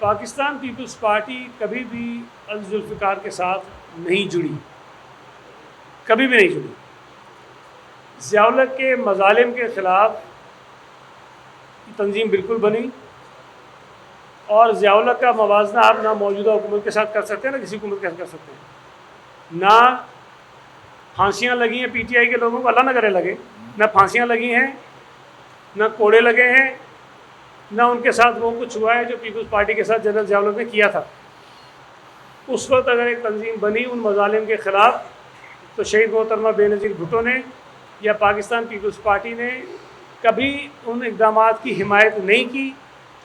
Pakistan Peoples party کبھی بھی ذوالفقار کے ساتھ نہیں جڑی، کبھی بھی نہیں جڑی۔ ضیاء الحق کے مظالم کے خلاف تنظیم بالکل بنی، اور ضیاء الحق کا موازنہ آپ نہ موجودہ حکومت کے ساتھ کر سکتے ہیں، نہ کسی حکومت کے ساتھ کر سکتے ہیں۔ نہ پھانسیاں لگی ہیں پی ٹی آئی کے لوگوں کو، اللہ نہ کرے لگے، نہ پھانسیاں لگی ہیں، نہ کوڑے لگے ہیں، نہ ان کے ساتھ وہ کچھ ہوا ہے جو پیپلز پارٹی کے ساتھ جنرل ضیاء الحق نے کیا تھا۔ اس وقت اگر ایک تنظیم بنی ان مظالم کے خلاف، تو شہید محترمہ بے نظیر بھٹو نے یا پاکستان پیپلز پارٹی نے کبھی ان اقدامات کی حمایت نہیں کی،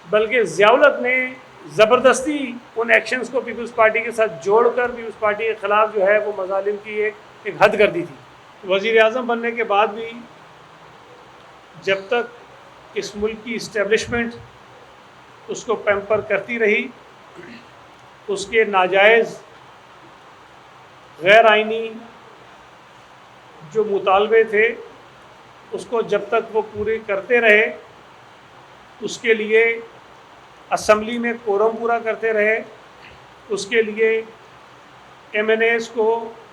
بلکہ ضیاء الحق نے زبردستی ان ایکشنز کو پیپلز پارٹی کے ساتھ جوڑ کر پیپلز پارٹی کے خلاف جو ہے وہ مظالم کی ایک حد کر دی تھی۔ وزیر اعظم بننے کے بعد بھی جب تک اس ملک کی اسٹیبلشمنٹ اس کو پیمپر کرتی رہی، اس کے ناجائز غیر آئینی جو مطالبے تھے اس کو جب تک وہ پورے کرتے رہے، اس کے لیے اسمبلی میں کورم پورا کرتے رہے، اس کے لیے ایم این ایز کو،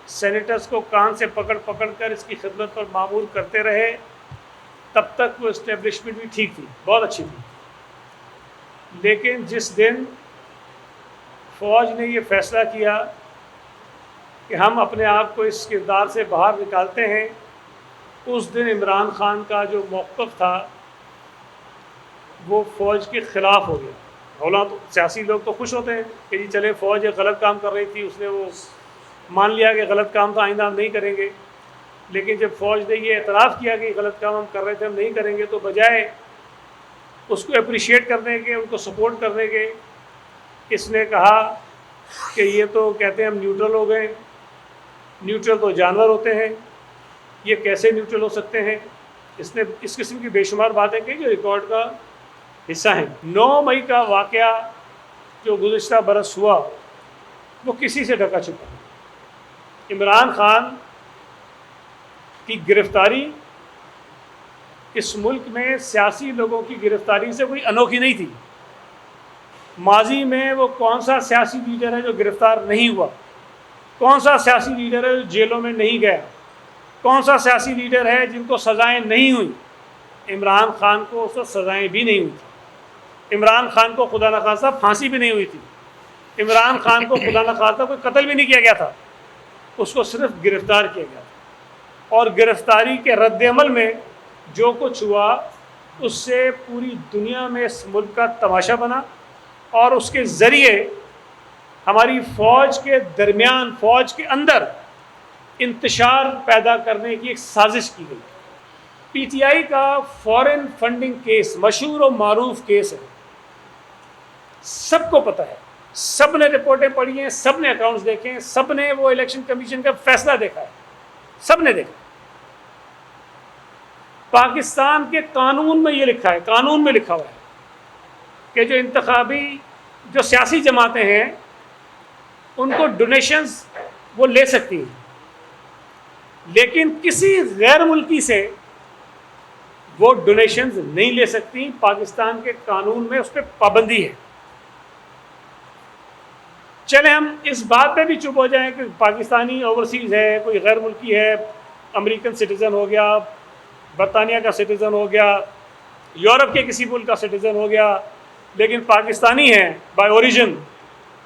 سینیٹرز کو کان سے پکڑ پکڑ کر اس کی خدمت پر مامور کرتے رہے، تب تک وہ اسٹیبلشمنٹ بھی ٹھیک تھی، بہت اچھی تھی۔ لیکن جس دن فوج نے یہ فیصلہ کیا کہ ہم اپنے آپ کو اس کردار سے باہر نکالتے ہیں، اس دن عمران خان کا جو موقف تھا وہ فوج کے خلاف ہو گیا۔ حالانکہ تو سیاسی لوگ تو خوش ہوتے ہیں کہ جی چلے فوج ایک غلط کام کر رہی تھی، اس نے وہ مان لیا کہ غلط کام تھا، آئندہ ہم نہیں کریں گے۔ لیکن جب فوج نے یہ اعتراف کیا کہ غلط کام ہم کر رہے تھے، ہم نہیں کریں گے، تو بجائے اس کو اپریشیٹ کرنے کے، ان کو سپورٹ کرنے کے، اس نے کہا کہ یہ تو کہتے ہیں ہم نیوٹرل ہو گئے، نیوٹرل تو جانور ہوتے ہیں، یہ کیسے نیوٹرل ہو سکتے ہیں۔ اس نے اس قسم کی بے شمار باتیں کہیں جو ریکارڈ کا حصہ ہیں۔ 9 مئی کا واقعہ جو گزشتہ برس ہوا وہ کسی سے ڈھکا چھپا۔ عمران خان کی گرفتاری اس ملک میں سیاسی لوگوں کی گرفتاری سے کوئی انوکھی نہیں تھی۔ ماضی میں وہ کون سا سیاسی لیڈر ہے جو گرفتار نہیں ہوا؟ کون سا سیاسی لیڈر ہے جو جیلوں میں نہیں گیا؟ کون سا سیاسی لیڈر ہے جن کو سزائیں نہیں ہوئیں؟ عمران خان کو اس وقت سزائیں بھی نہیں ہوئی تھی۔ عمران خان کو خدا نخواستہ پھانسی بھی نہیں ہوئی تھی۔ عمران خان کو خدا نخواستہ کوئی قتل بھی نہیں کیا گیا تھا، اس کو صرف گرفتار کیا گیا تھا۔ اور گرفتاری کے رد عمل میں جو کچھ ہوا اس سے پوری دنیا میں اس ملک کا تماشا بنا، اور اس کے ذریعے ہماری فوج کے درمیان، فوج کے اندر انتشار پیدا کرنے کی ایک سازش کی گئی۔ پی ٹی آئی کا فورن فنڈنگ کیس مشہور و معروف کیس ہے، سب کو پتہ ہے، سب نے رپورٹیں پڑھی ہیں، سب نے اکاؤنٹس دیکھے ہیں، سب نے وہ الیکشن کمیشن کا فیصلہ دیکھا ہے، سب نے دیکھا۔ پاکستان کے قانون میں یہ لکھا ہے، قانون میں لکھا ہوا ہے کہ جو انتخابی جو سیاسی جماعتیں ہیں ان کو ڈونیشنز وہ لے سکتی ہیں، لیکن کسی غیر ملکی سے وہ ڈونیشنز نہیں لے سکتی۔ پاکستان کے قانون میں اس پہ پابندی ہے۔ چلے ہم اس بات پہ بھی چپ ہو جائیں کہ پاکستانی اوورسیز ہے، کوئی غیر ملکی ہے، امریکن سٹیزن ہو گیا، برطانیہ کا سٹیزن ہو گیا، یورپ کے کسی ملک کا سٹیزن ہو گیا، لیکن پاکستانی ہے بائی اوریجن،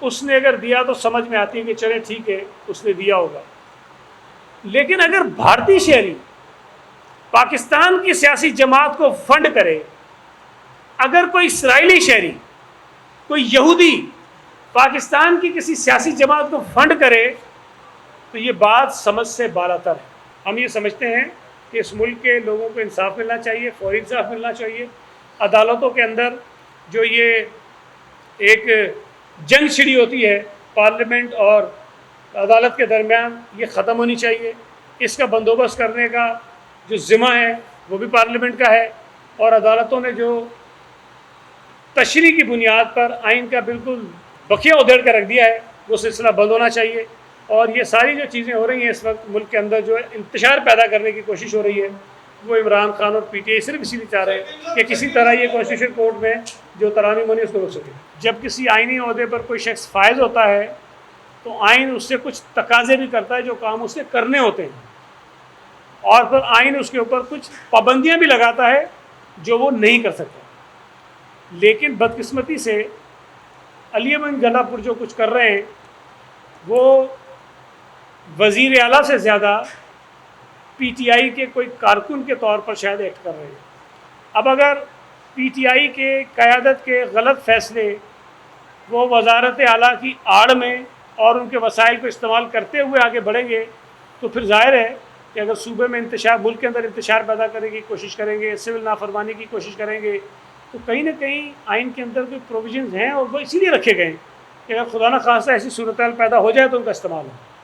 اس نے اگر دیا تو سمجھ میں آتی ہے کہ چلے ٹھیک ہے اس نے دیا ہوگا۔ لیکن اگر بھارتی شہری پاکستان کی سیاسی جماعت کو فنڈ کرے، اگر کوئی اسرائیلی شہری، کوئی یہودی پاکستان کی کسی سیاسی جماعت کو فنڈ کرے، تو یہ بات سمجھ سے بالاتر ہے۔ ہم یہ سمجھتے ہیں کہ اس ملک کے لوگوں کو انصاف ملنا چاہیے، فوری انصاف ملنا چاہیے۔ عدالتوں کے اندر جو یہ ایک جنگ چھڑی ہوتی ہے پارلیمنٹ اور عدالت کے درمیان، یہ ختم ہونی چاہیے۔ اس کا بندوبست کرنے کا جو ذمہ ہے وہ بھی پارلیمنٹ کا ہے، اور عدالتوں نے جو تشریح کی بنیاد پر آئین کا بالکل بقیہ ادھیڑ کر رکھ دیا ہے وہ سلسلہ بند ہونا چاہیے۔ اور یہ ساری جو چیزیں ہو رہی ہیں اس وقت ملک کے اندر، جو انتشار پیدا کرنے کی کوشش ہو رہی ہے، وہ عمران خان اور پی ٹی آئی صرف اسی لیے چاہ رہے ہیں کہ کسی طرح یہ کانسٹیٹیوشن کورٹ میں جو ترامیم ہونی اس کو روک سکے. جب کسی آئینی عہدے پر کوئی شخص فائز ہوتا ہے تو آئین اس سے کچھ تقاضے بھی کرتا ہے جو کام اس سے کرنے ہوتے ہیں, اور پھر آئین اس کے اوپر کچھ پابندیاں بھی لگاتا ہے جو وہ نہیں کر سکتا. لیکن بدقسمتی سے علی احمد گنہ پور جو کچھ کر رہے ہیں وہ وزیر اعلیٰ سے زیادہ پی ٹی آئی کے کوئی کارکن کے طور پر شاید ایکٹ کر رہے ہیں. اب اگر پی ٹی آئی کے قیادت کے غلط فیصلے وہ وزارت اعلیٰ کی آڑ میں اور ان کے وسائل کو استعمال کرتے ہوئے آگے بڑھیں گے تو پھر ظاہر ہے کہ اگر صوبے میں انتشار, ملک کے اندر انتشار پیدا کرنے کی کوشش کریں گے, سول نافرمانی کی کوشش کریں گے, تو کہیں نہ کہیں آئین کے اندر کوئی پروویژنز ہیں اور وہ اسی لیے رکھے گئے ہیں کہ اگر خدا نخواستہ ایسی صورتحال پیدا ہو جائے تو ان کا استعمال ہو.